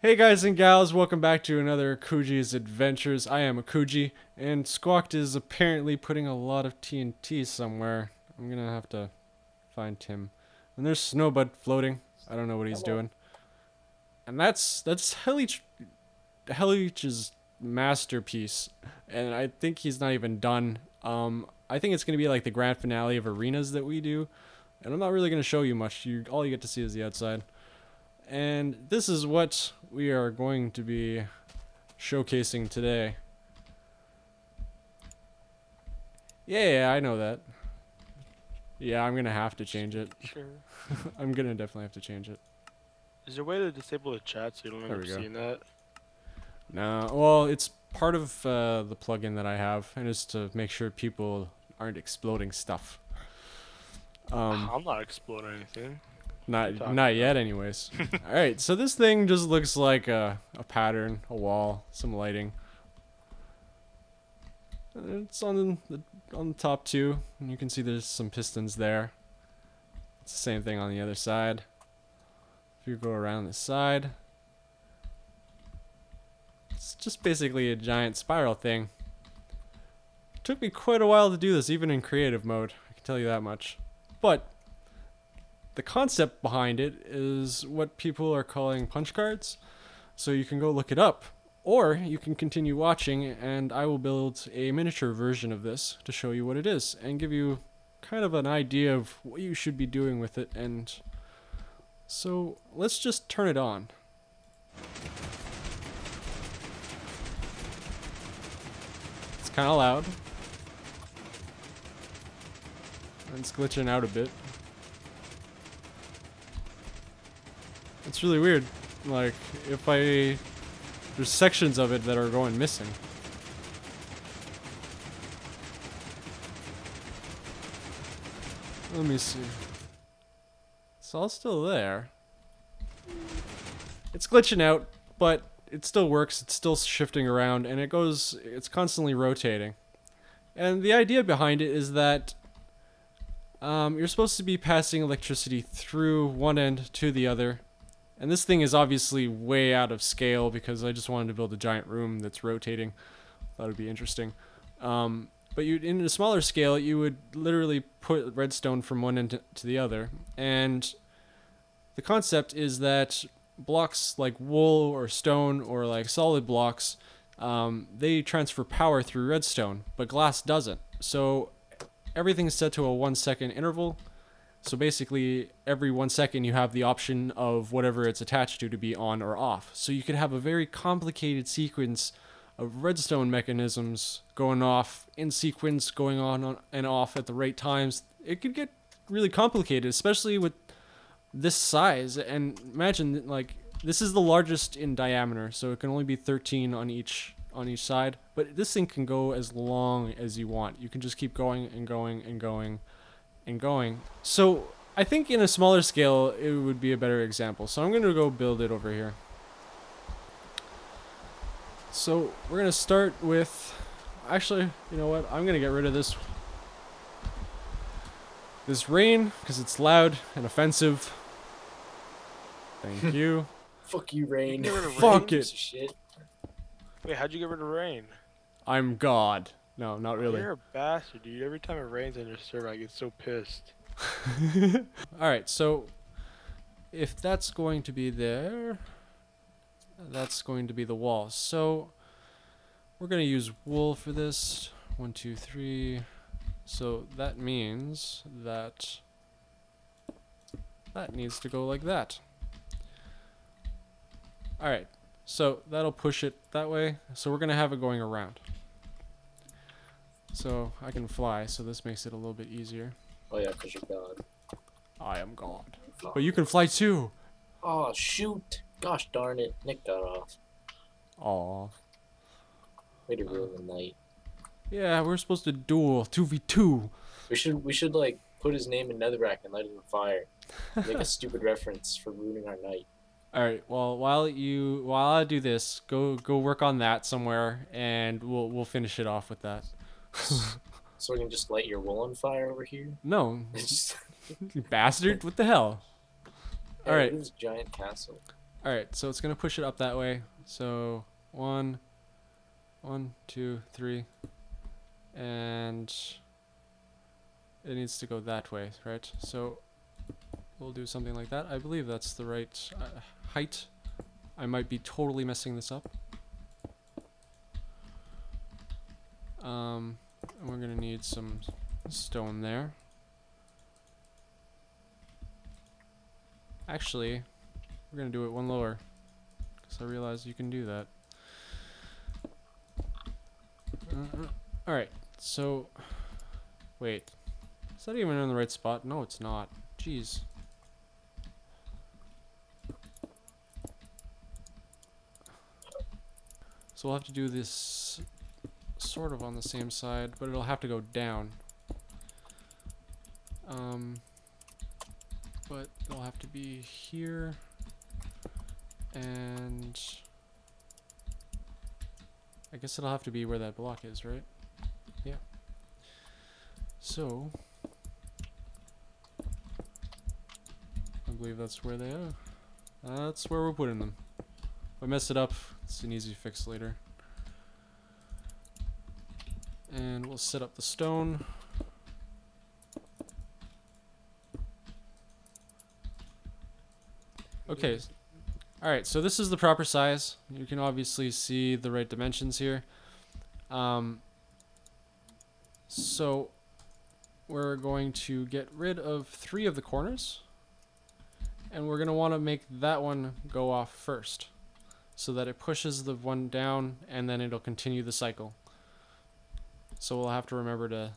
Hey guys and gals, welcome back to another Kuji's Adventures. I am Akuji, and Squawked is apparently putting a lot of TNT somewhere. I'm gonna have to find him. And there's Snowbud floating. I don't know what he's doing. And that's Hellich's masterpiece. And I think he's not even done. I think it's gonna be like the grand finale of arenas that we do. And I'm not really gonna show you much. All you get to see is the outside. And this is what we are going to be showcasing today. Yeah, I know that. Yeah, I'm gonna have to change it. Sure. I'm gonna definitely have to change it. Is there a way to disable the chat so you don't end There up we go. seeing that? No, well, it's part of the plugin that I have, and it's to make sure people aren't exploding stuff. I'm not exploding anything. Not yet, anyways. All right, so this thing just looks like a pattern, a wall, some lighting. It's on the top too, and you can see there's some pistons there. It's the same thing on the other side. If you go around the side, it's just basically a giant spiral thing. It took me quite a while to do this, even in creative mode, I can tell you that much. But the concept behind it is what people are calling punch cards. So you can go look it up, or you can continue watching and I will build a miniature version of this to show you what it is and give you kind of an idea of what you should be doing with it. And so let's just turn it on. It's kind of loud. It's glitching out a bit. It's really weird. Like, there's sections of it that are going missing. Let me see. It's all still there. It's glitching out, but it still works. It's still shifting around, and it's constantly rotating. And the idea behind it is that you're supposed to be passing electricity through one end to the other. And this thing is obviously way out of scale because I just wanted to build a giant room that's rotating. That would be interesting. But in a smaller scale, you would literally put redstone from one end to the other. And the concept is that blocks like wool or stone or like solid blocks, they transfer power through redstone, but glass doesn't. So everything's set to a 1 second interval. So basically, every 1 second you have the option of whatever it's attached to be on or off. So you could have a very complicated sequence of redstone mechanisms going off in sequence, going on and off at the right times. It could get really complicated, especially with this size. And imagine, like, this is the largest in diameter, so it can only be 13 on each side. But this thing can go as long as you want. You can just keep going and going and going and going. So I think in a smaller scale it would be a better example. So I'm gonna go build it over here. So we're gonna start with, actually, you know what? I'm gonna get rid of this rain because it's loud and offensive. Thank you. Fuck you, Rain. You get rid of Fuck rain? it. Shit. Wait, how'd you get rid of rain? I'm God. No, not really. You're a bastard, dude. Every time it rains on your server, I get so pissed. Alright, so if that's going to be there, that's going to be the wall. So we're going to use wool for this. 1, 2, 3. So that means that needs to go like that. Alright, so that'll push it that way. So we're going to have it going around. So I can fly, so this makes it a little bit easier. Oh yeah, because you're God. I am God. But you can fly too. Oh shoot! Gosh darn it, Nick got off. Aw. Way to ruin the night. Yeah, we're supposed to duel 2v2. We should like put his name in Netherrack and light it on fire. Make a stupid reference for ruining our night. Alright, well while I do this, go work on that somewhere and we'll finish it off with that. So we can just light your wool on fire over here. No. It's just You bastard, what the hell? Hey, Alright. look at this giant castle. Alright, so it's going to push it up that way. So 1, 2, 3. And it needs to go that way, right? So we'll do something like that. I believe that's the right height. I might be totally messing this up. And we're going to need some stone there. Actually, we're going to do it one lower, because I realized you can do that. Alright, so... Wait. Is that even in the right spot? No, it's not. Jeez. So we'll have to do this sort of on the same side, but it'll have to go down. But it'll have to be here, and I guess it'll have to be where that block is, right? Yeah. So I believe that's where they are. That's where we're putting them. If I mess it up, it's an easy fix later. And we'll set up the stone. Okay. Alright, so this is the proper size. You can obviously see the right dimensions here. So we're going to get rid of 3 of the corners. And we're going to want to make that one go off first, so that it pushes the one down and then it'll continue the cycle. So we'll have to remember to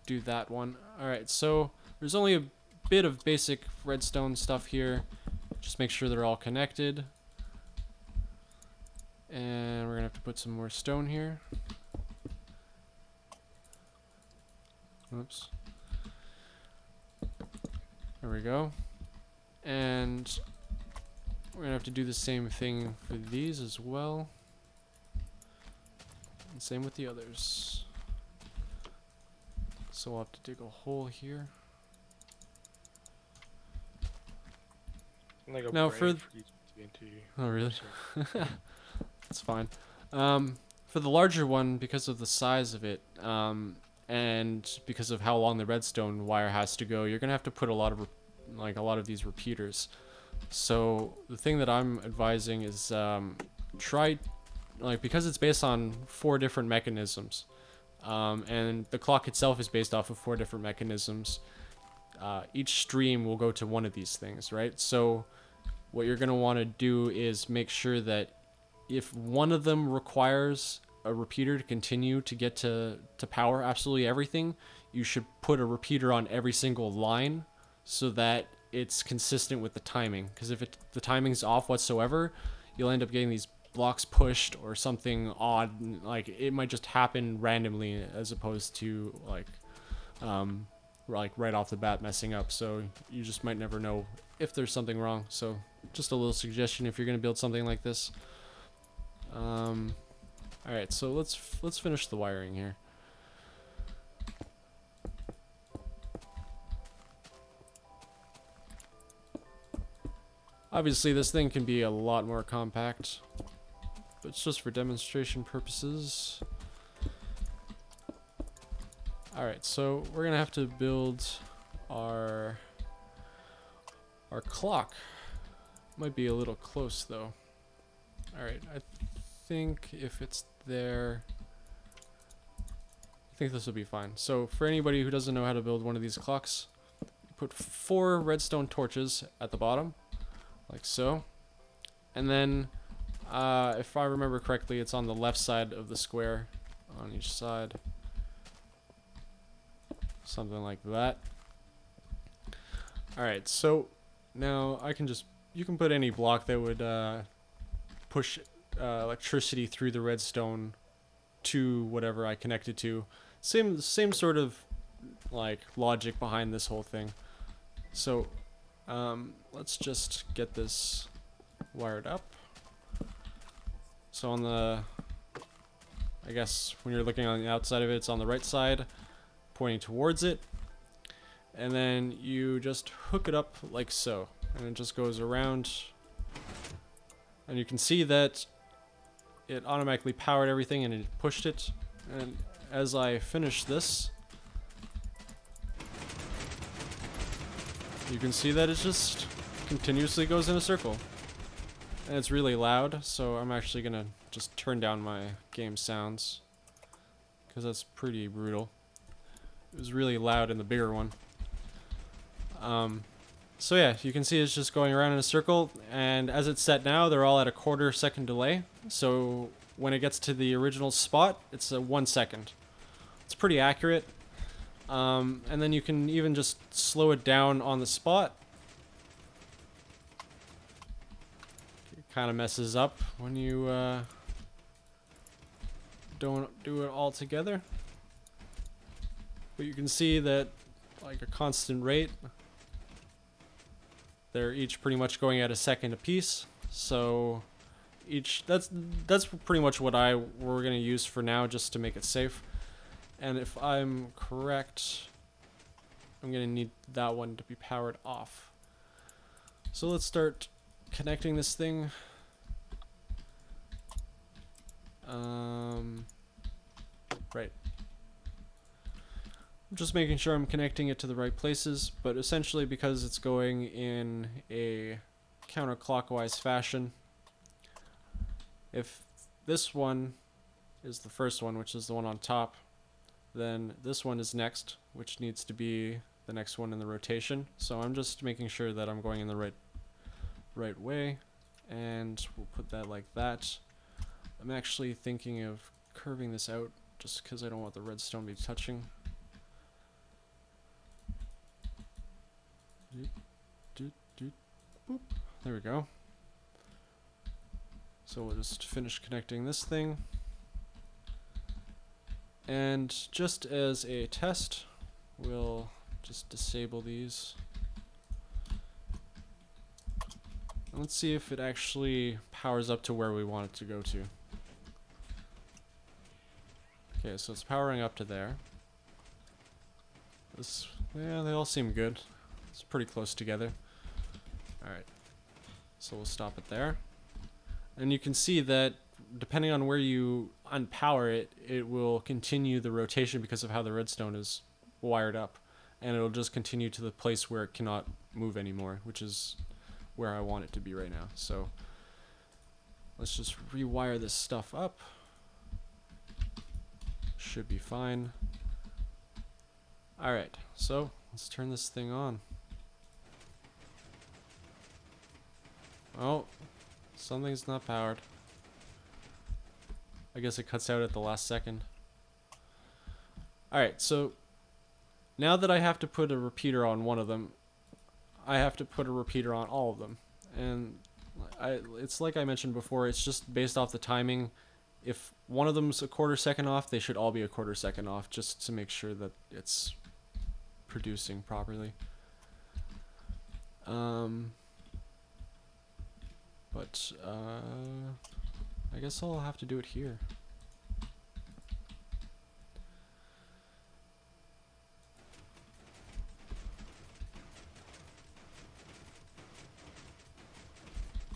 do that one. Alright, so there's only a bit of basic redstone stuff here. Just make sure they're all connected. And we're gonna have to put some more stone here. Oops. There we go. And we're gonna have to do the same thing for these as well. And same with the others. So we'll have to dig a hole here. Like a now brain for you to get into you. Oh really? That's fine. For the larger one, because of the size of it, and because of how long the redstone wire has to go, you're gonna have to put a lot of these repeaters. So the thing that I'm advising is because it's based on 4 different mechanisms, and the clock itself is based off of 4 different mechanisms. Each stream will go to one of these things, right? So what you're going to want to do is make sure that if one of them requires a repeater to continue to get to power absolutely everything, you should put a repeater on every single line so that it's consistent with the timing. Because if the timing's off whatsoever, you'll end up getting these blocks pushed or something odd. Like, it might just happen randomly as opposed to like right off the bat messing up. So you just might never know if there's something wrong. So just a little suggestion if you're going to build something like this. Alright, so let's finish the wiring here. Obviously this thing can be a lot more compact, but it's just for demonstration purposes. Alright, so we're gonna have to build our clock. Might be a little close though. Alright, I think if it's there, I think this will be fine. So for anybody who doesn't know how to build one of these clocks, put 4 redstone torches at the bottom, like so. And then, if I remember correctly, it's on the left side of the square, on each side. Something like that. Alright, so now you can put any block that would push electricity through the redstone to whatever I connect it to. Same sort of like logic behind this whole thing. So let's just get this wired up. So on the, I guess when you're looking on the outside of it, it's on the right side, pointing towards it. And then you just hook it up like so. And it just goes around And you can see that it automatically powered everything and it pushed it. And as I finish this, you can see that it just continuously goes in a circle. And it's really loud, so I'm actually gonna just turn down my game sounds, because that's pretty brutal. It was really loud in the bigger one. So yeah, you can see it's just going around in a circle, and as it's set now, they're all at a 1/4 second delay. So when it gets to the original spot, it's a 1 second. It's pretty accurate. And then you can even just slow it down on the spot. It kind of messes up when you don't do it all together. But you can see that, like, a constant rate. They're each pretty much going at a second apiece, so that's pretty much what we're gonna use for now, just to make it safe. And if I'm correct, I'm gonna need that one to be powered off. So let's start connecting this thing. Right. I'm just making sure I'm connecting it to the right places, but essentially because it's going in a counterclockwise fashion, if this one is the first one, which is the one on top, then this one is next, which needs to be the next one in the rotation. So I'm just making sure that I'm going in the right way, and we'll put that like that. I'm actually thinking of curving this out just because I don't want the redstone to be touching. Boop. There we go. So we'll just finish connecting this thing. And just as a test, we'll just disable these. And let's see if it actually powers up to where we want it to go to. Okay, so it's powering up to there. Yeah, they all seem good. It's pretty close together. Alright, so we'll stop it there. And you can see that depending on where you unpower it, it will continue the rotation because of how the redstone is wired up. And it'll just continue to the place where it cannot move anymore, which is where I want it to be right now. So let's just rewire this stuff up. Should be fine. Alright, so let's turn this thing on. Oh, something's not powered. I guess it cuts out at the last second. Alright, so now that I have to put a repeater on one of them, I have to put a repeater on all of them. And it's like I mentioned before, it's just based off the timing. If one of them's a 1/4 second off, they should all be a 1/4 second off, just to make sure that it's producing properly. But I guess I'll have to do it here.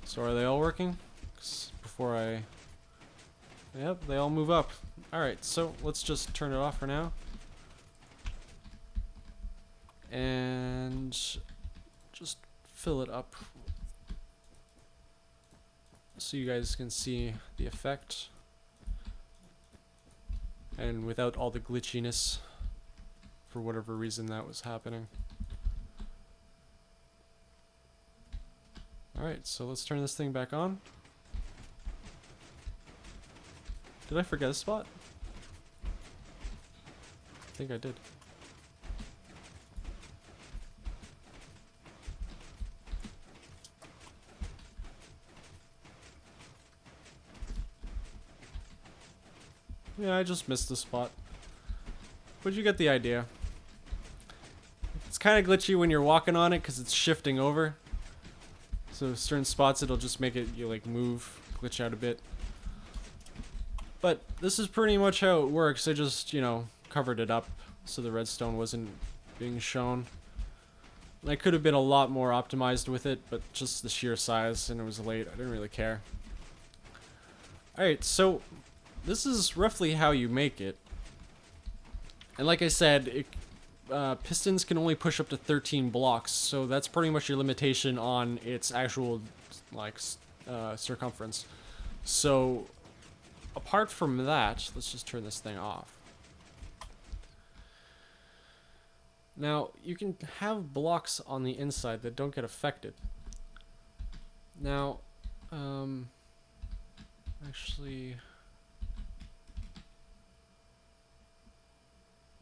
So are they all working? 'Cause before I... Yep, they all move up. Alright, so let's just turn it off for now. And just fill it up so you guys can see the effect. And without all the glitchiness, for whatever reason that was happening. Alright, so let's turn this thing back on. Did I forget a spot? I think I did. Yeah, I just missed the spot. But you get the idea. It's kind of glitchy when you're walking on it because it's shifting over. So certain spots it'll just make it, you like move, glitch out a bit. But this is pretty much how it works. I just, you know, covered it up so the redstone wasn't being shown. And I could have been a lot more optimized with it, but just the sheer size, and it was late. I didn't really care. Alright, so this is roughly how you make it. And like I said, pistons can only push up to 13 blocks, so that's pretty much your limitation on its actual, like, circumference. So, apart from that, let's just turn this thing off. Now, you can have blocks on the inside that don't get affected. Now, actually,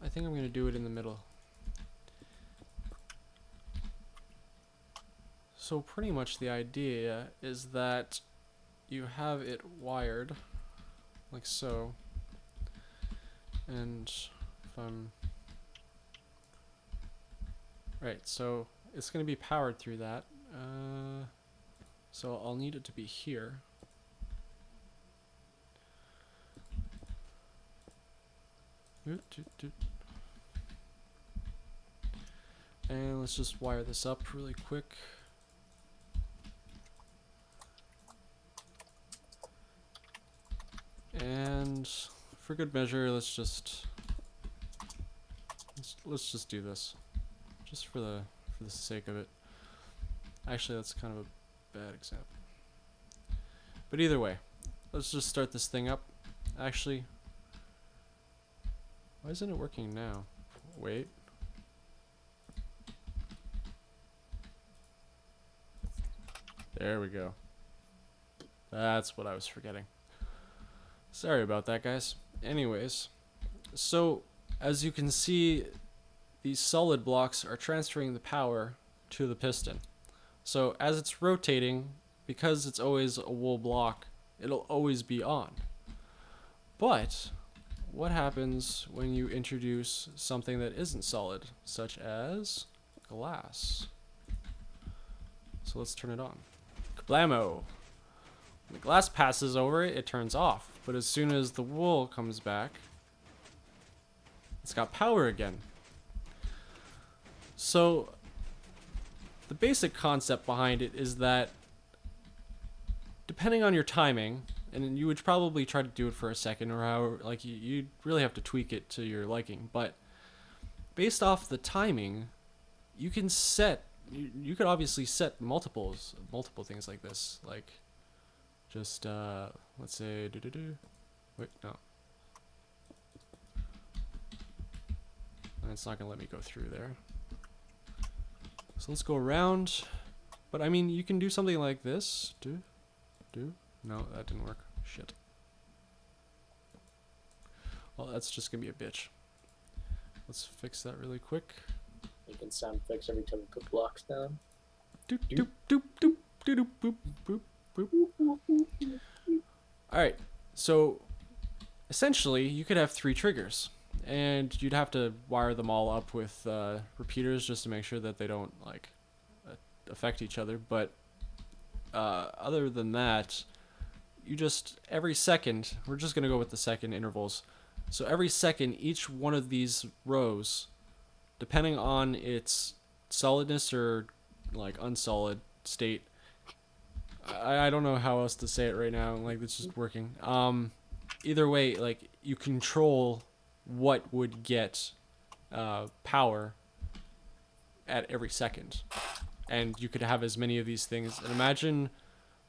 I think I'm going to do it in the middle. So pretty much the idea is that you have it wired like so, and if I'm right, so it's going to be powered through that, so I'll need it to be here. And let's just wire this up really quick. And for good measure, let's just do this, just for the sake of it. Actually, that's kind of a bad example. But either way, let's just start this thing up. Actually, why isn't it working now? Wait. There we go. That's what I was forgetting. Sorry about that, guys. Anyways, so as you can see, these solid blocks are transferring the power to the piston. So as it's rotating, because it's always a wool block, it'll always be on. But what happens when you introduce something that isn't solid, such as glass? So let's turn it on. Kablamo! When the glass passes over it, it turns off. But as soon as the wool comes back, it's got power again. So the basic concept behind it is that depending on your timing, and you would probably try to do it for a second, or however, like you really have to tweak it to your liking, but based off the timing, you can set, you could obviously set multiple things like this, like just let's say wait, no, and it's not gonna let me go through there. So let's go around, but I mean, you can do something like this. No, that didn't work. Shit. Well, that's just gonna be a bitch. Let's fix that really quick. Making sound effects every time we put blocks down. Doop doop doop doop doop doop boop boop. Alright, so essentially you could have 3 triggers, and you'd have to wire them all up with repeaters just to make sure that they don't like affect each other, but other than that, you just, every second, we're just gonna go with the second intervals, so every second each one of these rows, depending on its solidness or like unsolid state, I don't know how else to say it right now, like it's just working, either way, like you control what would get power at every second, and you could have as many of these things. And imagine,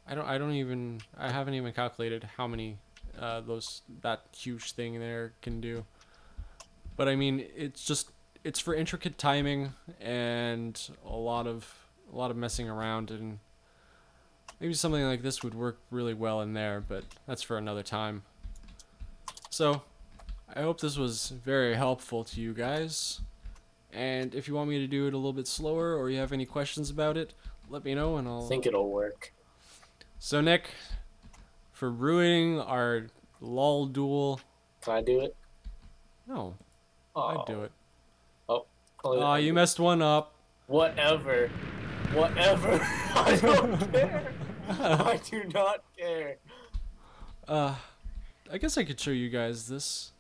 I haven't even calculated how many that huge thing there can do, but I mean, it's for intricate timing and a lot of messing around, and maybe something like this would work really well in there, but that's for another time. So I hope this was very helpful to you guys, and if you want me to do it a little bit slower or you have any questions about it, let me know and I'll... I think it'll work. So Nick, for ruining our LOL duel... Can I do it? No. Oh. I'd do it. Oh. Aw, you messed one up. Whatever. Whatever. I don't care. I do not care. I guess I could show you guys this.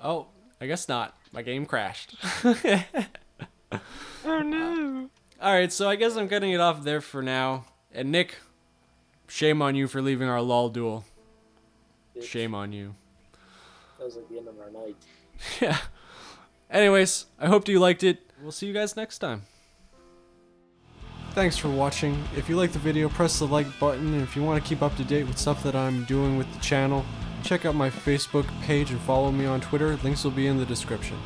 Oh, I guess not. My game crashed. Oh no. Alright, so I guess I'm cutting it off there for now. And Nick, shame on you for leaving our LOL duel. Bitch. Shame on you. That was like the end of our night. Yeah. Anyways, I hope you liked it. We'll see you guys next time. Thanks for watching. If you like the video, press the like button, and if you want to keep up to date with stuff that I'm doing with the channel, check out my Facebook page and follow me on Twitter. Links will be in the description.